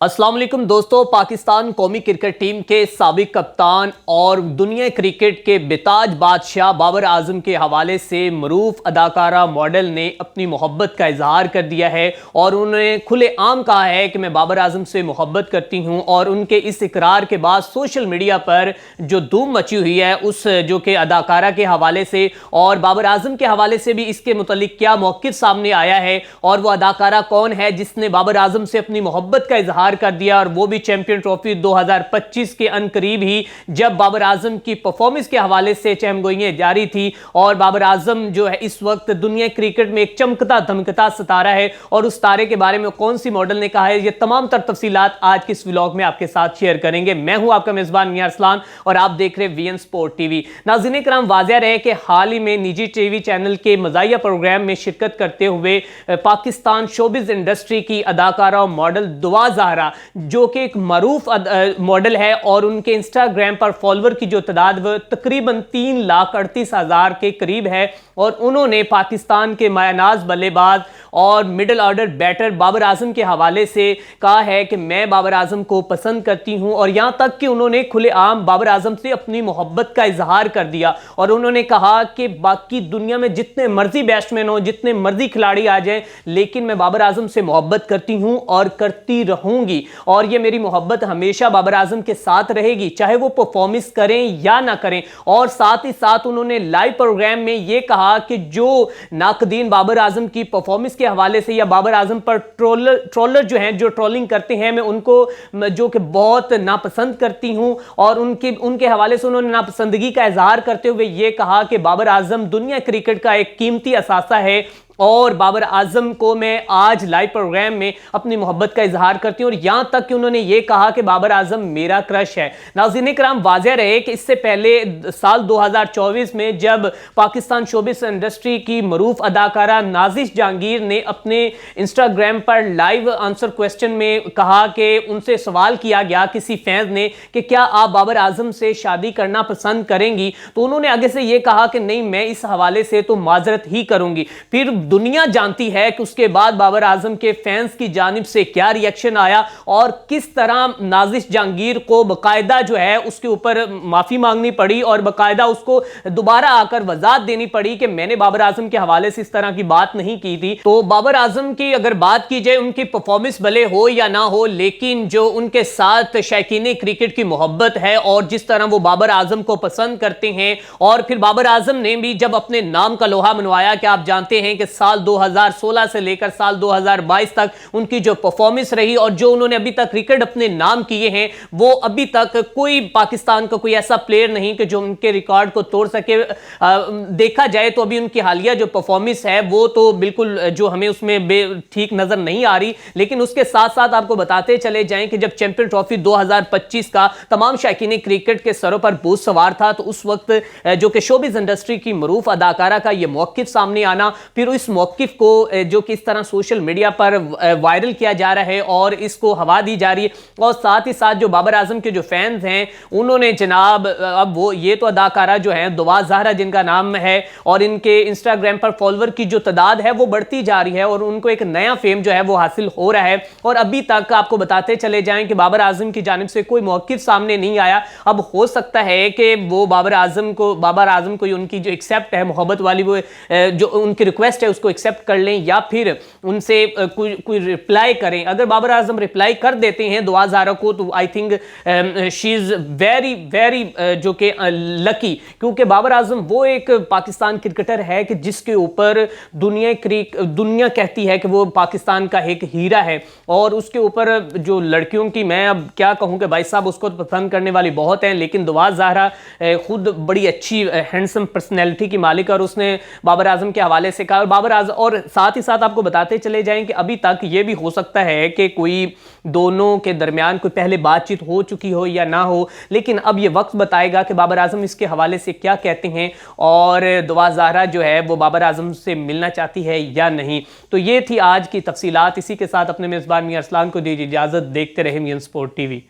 अस्सलाम वालेकुम दोस्तों। पाकिस्तान कौमी क्रिकेट टीम के साबिक कप्तान और दुनिया क्रिकेट के बेताज बादशाह बाबर आजम के हवाले से मरूफ अदाकारा मॉडल ने अपनी मोहब्बत का इजहार कर दिया है और उन्होंने खुलेआम कहा है कि मैं बाबर आजम से मोहब्बत करती हूं। और उनके इस इकरार के बाद सोशल मीडिया पर जो धूम मची हुई है उस जो कि अदाकारा के हवाले से और बाबर आजम के हवाले से भी इसके मुतल्लिक क्या मौक़िफ़ सामने आया है और वो अदाकारा कौन है जिसने बाबर आजम से अपनी मोहब्बत का इजहार कर दिया, और वो भी चैंपियन ट्रॉफी 2025 के अनकरीब ही, जब बाबर आजम की परफॉर्मेंस के हवाले से चहमगोइयां जारी थी। और बाबर आजम जो है इस वक्त दुनिया क्रिकेट में एक चमकता धमकता सितारा है और उस तारे के बारे में कौन सी मॉडल ने कहा है, ये तमाम तर तफसीलात आज के इस व्लॉग में आपके साथ शेयर करेंगे। मैं हूं आपका मेजबान मियां अरसलान और आप देख रहे वीएन स्पोर्ट टीवी। नाज़रीन कराम, वाज़ेह रहे कि हाल ही में निजी टीवी चैनल के मज़ाहिया प्रोग्राम में शिरकत करते हुए पाकिस्तान शोबिज़ इंडस्ट्री की अदाकारा और मॉडल दुआ ज़हरा, जो कि एक मरूफ मॉडल है और उनके इंस्टाग्राम पर फॉलोअर की जो तादाद वो तकरीबन 3,38,000 के करीब है, और उन्होंने पाकिस्तान के मायानाज बल्लेबाज और middle order batter Babar Azam के हवाले से कहा है कि मैं बाबर आजम को पसंद करती हूं। और यहां तक कि उन्होंने खुलेआम बाबर आजम से अपनी मोहब्बत का इजहार कर दिया और उन्होंने कहा कि बाकी दुनिया में जितने मर्जी बैट्समैन हो, जितने मर्जी खिलाड़ी आ जाएं, लेकिन मैं बाबर आजम से मोहब्बत करती हूं और करती रहूंगी, और ये मेरी मोहब्बत हमेशा बाबर आजम के साथ रहेगी, चाहे वो परफॉर्मेंस करें या ना करें। और साथ ही साथ उन्होंने लाइव प्रोग्राम में यह कहा कि जो नाकदीन बाबर आजम की परफॉर्मेंस के हवाले से या बाबर आजम पर ट्रोलर जो हैं, जो ट्रोलिंग करते हैं, मैं उनको जो कि बहुत नापसंद करती हूं। और उनके हवाले से उन्होंने नापसंदगी का इजहार करते हुए यह कहा कि बाबर आजम दुनिया क्रिकेट का एक कीमती असासा है और बाबर आजम को मैं आज लाइव प्रोग्राम में अपनी मोहब्बत का इजहार करती हूं। और यहां तक कि उन्होंने यह कहा कि बाबर आजम मेरा क्रश है। नाज़रीन कराम, वाज़ेह रहे कि इससे पहले साल 2024 में जब पाकिस्तान शोबिज़ इंडस्ट्री की मरूफ अदाकारा नाजिश जहांगीर ने अपने इंस्टाग्राम पर लाइव आंसर क्वेश्चन में कहा कि उनसे सवाल किया गया किसी फैन ने कि क्या आप बाबर आजम से शादी करना पसंद करेंगी, तो उन्होंने आगे से यह कहा कि नहीं, मैं इस हवाले से तो माजरत ही करूंगी। फिर दुनिया जानती है कि उसके बाद बाबर आजम के फैंस की जानिब से क्या रिएक्शन आया और किस तरह नाजिश जहांगीर को बकायदा जो है उसके ऊपर माफी मांगनी पड़ी और बकायदा उसको दोबारा आकर वजाहत देनी पड़ी कि मैंने बाबर आजम के हवाले से इस तरह की बात नहीं की थी। तो बाबर आजम की अगर बात की जाए, उनकी परफॉर्मेंस भले हो या ना हो, लेकिन जो उनके साथ शौकीन क्रिकेट की मोहब्बत है और जिस तरह वो बाबर आजम को पसंद करते हैं, और फिर बाबर आजम ने भी जब अपने नाम का लोहा मनवाया कि आप जानते हैं कि साल 2016 से लेकर साल 2022 तक उनकी जो परफॉर्मेंस रही और जो उन्होंने अभी तक रिकॉर्ड अपने नाम किए हैं, वो अभी तक कोई पाकिस्तान का कोई ऐसा प्लेयर नहीं कि जो उनके रिकॉर्ड को तोड़ सके। देखा जाए तो अभी उनकी हालिया जो परफॉर्मेंस है वो तो बिल्कुल जो हमें उसमें ठीक नजर नहीं आ रही। लेकिन उसके साथ साथ आपको बताते चले जाएं कि जब चैंपियन ट्रॉफी 2025 का तमाम शौकीन क्रिकेट के सरों पर बोझ सवार था, तो उस वक्त जो कि शोबिज़ इंडस्ट्री की मरूफ अदाकारा का यह मौक़िफ़ सामने आना, फिर इस मौक़िफ़ को जो कि इस तरह सोशल मीडिया पर वायरल किया जा रहा है और इसको हवा दी जा रही है। और साथ ही साथ जो बाबर आजम के जो फैंस हैं, उन्होंने जनाब अब वो ये तो अदाकारा जो है दुआ ज़हरा जिनका नाम है, और इनके इंस्टाग्राम पर फॉलोअर की जो तादाद है वो बढ़ती जा रही है और उनको एक नया फेम जो है वो हासिल हो रहा है। और अभी तक आपको बताते चले जाएं कि बाबर आजम की जानिब से कोई मौक़िफ़ सामने नहीं आया। अब हो सकता है कि वो बाबर आजम को उनकी जो एक्सेप्ट है मोहब्बत वाली, वो जो उनकी रिक्वेस्ट है उसको एक्सेप्ट कर लें या फिर उनसे कोई रिप्लाई करें। अगर बाबर आजम रिप्लाई कर देते हैं दुआ ज़हरा को, तो I think she is very very जो कि लकी, क्योंकि बाबर आजम वो एक पाकिस्तान क्रिकेटर है कि जिसके ऊपर दुनिया कहती है कि वो पाकिस्तान का एक हीरा है। और उसके ऊपर जो लड़कियों की, मैं अब क्या कहूँ कि भाई साहब उसको पसंद करने वाली बहुत हैं, लेकिन दुआ ज़हरा खुद बड़ी अच्छी हैंडसम पर्सनैलिटी की मालिक, और उसने बाबर आजम के हवाले से कहा। और साथ ही साथ आपको बताते चले जाएं कि अभी तक ये भी हो सकता है कि कोई दोनों के दरमियान कोई पहले बातचीत हो चुकी हो या ना हो, लेकिन अब ये वक्त बताएगा कि बाबर आजम इसके हवाले से क्या कहते हैं और दुआ ज़हरा जो है वो बाबर आजम से मिलना चाहती है या नहीं। तो ये थी आज की तफसीलात। इसी के साथ अपने मेज़बान मियां अरसलान को दीजिए इजाज़त। देखते रहे वीएन स्पोर्ट टीवी।